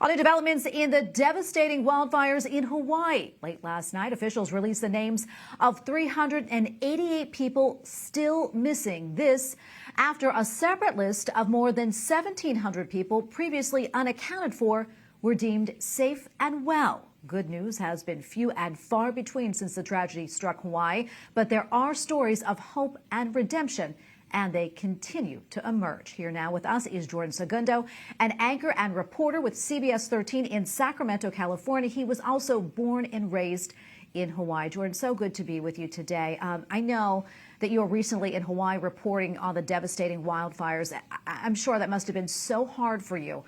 Other developments in the devastating wildfires in Hawaii. Late last night, officials released the names of 388 people still missing. This after a separate list of more than 1,700 people previously unaccounted for were deemed safe and well. Good news has been few and far between since the tragedy struck Hawaii, but there are stories of hope and redemption, and they continue to emerge. Here now with us is Jordan Segundo, an anchor and reporter with CBS 13 in Sacramento, California. He was also born and raised in Hawaii. Jordan, so good to be with you today. I know that you were recently in Hawaii reporting on the devastating wildfires. I'm sure that must have been so hard for you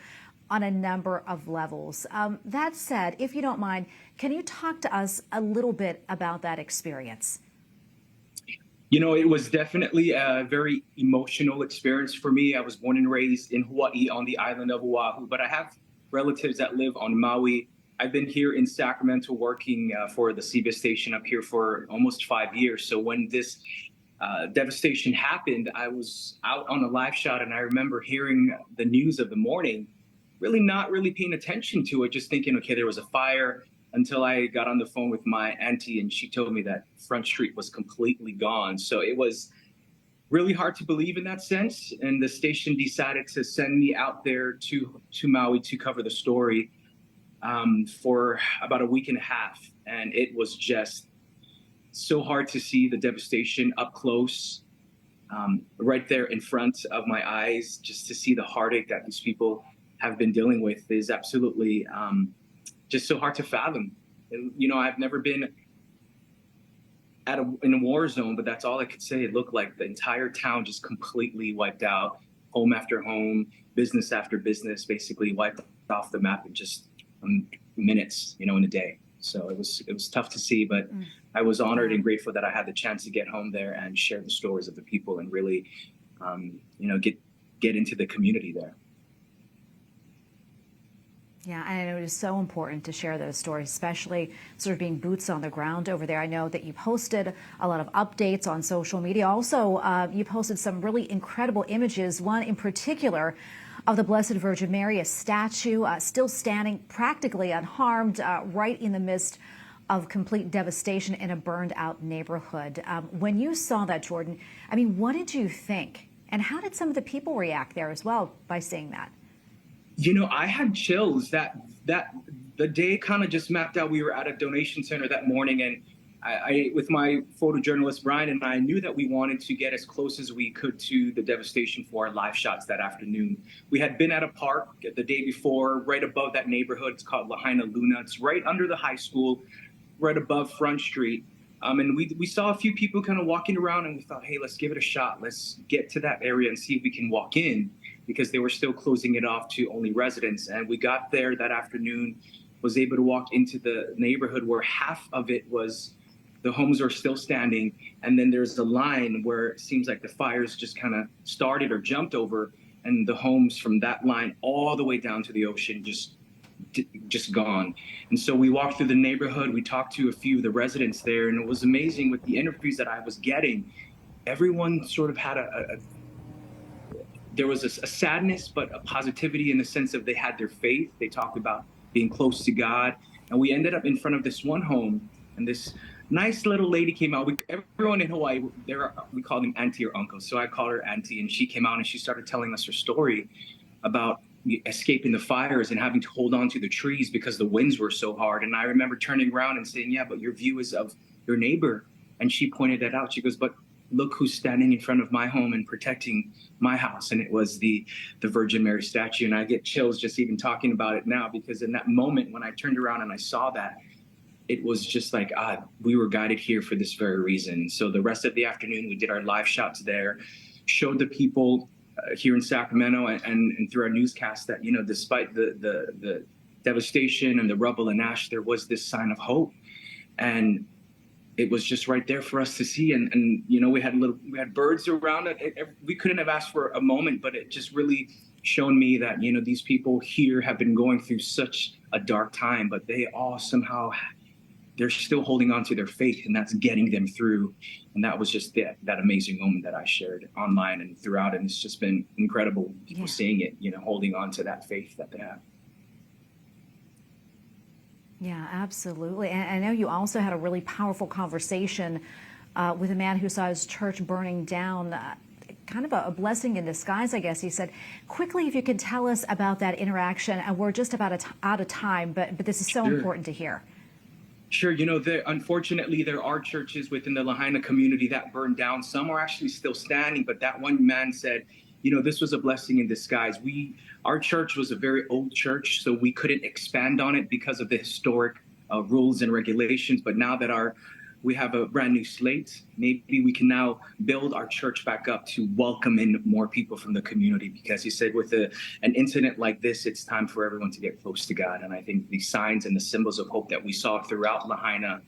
on a number of levels. That said, if you don't mind, can you talk to us a little bit about that experience? You know, it was definitely a very emotional experience for me. I was born and raised in Hawaii on the island of Oahu, but I have relatives that live on Maui. I've been here in Sacramento working for the CBS station up here for almost 5 years. So when this devastation happened, I was out on a live shot, and I remember hearing the news of the morning, really not really paying attention to it, just thinking, okay, there was a fire, until I got on the phone with my auntie and she told me that Front Street was completely gone. So it was really hard to believe in that sense. And the station decided to send me out there to Maui to cover the story for about a week and a half. And it was just so hard to see the devastation up close, right there in front of my eyes. Just to see the heartache that these people have been dealing with is absolutely just so hard to fathom. And, you know, I've never been in a war zone, but that's all I could say. It looked like the entire town just completely wiped out, home after home, business after business, basically wiped off the map in just minutes, you know, in a day. So it was tough to see, but I was honored and grateful that I had the chance to get home there and share the stories of the people and really, you know, get into the community there. Yeah, and it is so important to share those stories, especially sort of being boots on the ground over there. I know that you posted a lot of updates on social media. Also, you posted some really incredible images, one in particular of the Blessed Virgin Mary, a statue still standing practically unharmed right in the midst of complete devastation in a burned out neighborhood. When you saw that, Jordan, I mean, what did you think? And how did some of the people react there as well by seeing that? You know, I had chills. That the day kind of just mapped out. We were at a donation center that morning, and I with my photojournalist Brian and I knew that we wanted to get as close as we could to the devastation for our live shots that afternoon. We had been at a park the day before, right above that neighborhood. It's called Lahaina Luna. It's right under the high school, right above Front Street. And we saw a few people kind of walking around, and we thought, hey, let's give it a shot. Let's get to that area and see if we can walk in, because they were still closing it off to only residents. And we got there that afternoon, was able to walk into the neighborhood where half of it was, the homes are still standing. And then there's a line where it seems like the fires just kind of started or jumped over, and the homes from that line all the way down to the ocean just gone. And so we walked through the neighborhood, we talked to a few of the residents there, and it was amazing with the interviews that I was getting. Everyone sort of had there was a sadness, but a positivity in the sense of they had their faith. They talked about being close to God. And we ended up in front of this one home, and this nice little lady came out. Everyone in Hawaii, we call them auntie or uncle. So I called her auntie, and she came out and she started telling us her story about escaping the fires and having to hold on to the trees because the winds were so hard. And I remember turning around and saying, yeah, but your view is of your neighbor. And she pointed that out. She goes, but look who's standing in front of my home and protecting my house. And it was the Virgin Mary statue. And I get chills just even talking about it now, because in that moment when I turned around and I saw that, it was just like, we were guided here for this very reason. So the rest of the afternoon, we did our live shots there, showed the people here in Sacramento and through our newscast that, you know, despite the devastation and the rubble and ash, there was this sign of hope. And it was just right there for us to see. And you know, we had birds around it. We couldn't have asked for a moment, but it just really shown me that, you know, these people here have been going through such a dark time, but they all somehow, they're still holding on to their faith, and that's getting them through. And that was just that amazing moment that I shared online and throughout. And it's just been incredible, people seeing it, you know, holding on to that faith that they have. Yeah, absolutely. And I know you also had a really powerful conversation with a man who saw his church burning down. Kind of a blessing in disguise, I guess. He said, quickly, if you can tell us about that interaction. And we're just about out of time, but this is so important to hear. Sure. Unfortunately, there are churches within the Lahaina community that burned down. Some are actually still standing, but that one man said, this was a blessing in disguise. Our church was a very old church, so we couldn't expand on it because of the historic rules and regulations. But now that we have a brand new slate, maybe we can now build our church back up to welcome in more people from the community. Because he said with an incident like this, it's time for everyone to get close to God. And I think the signs and the symbols of hope that we saw throughout Lahaina,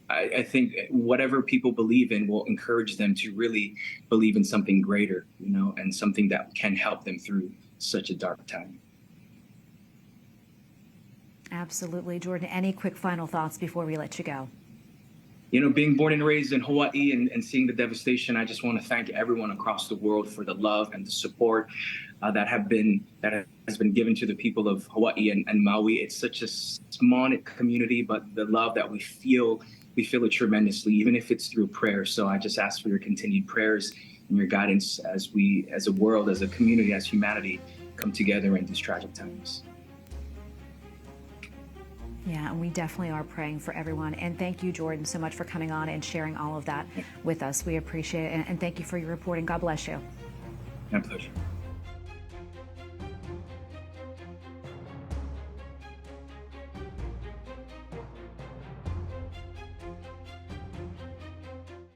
I think whatever people believe in will encourage them to really believe in something greater, and something that can help them through such a dark time. Absolutely. Jordan, any quick final thoughts before we let you go? Being born and raised in Hawaii and seeing the devastation, I just want to thank everyone across the world for the love and the support that has been given to the people of Hawaii and Maui. It's such a small community, but the love that we feel it tremendously, even if it's through prayer. So I just ask for your continued prayers and your guidance as we, as a world, as a community, as humanity, come together in these tragic times. Yeah, and we definitely are praying for everyone. And thank you, Jordan, so much for coming on and sharing all of that with us. We appreciate it. And thank you for your reporting. God bless you. My pleasure.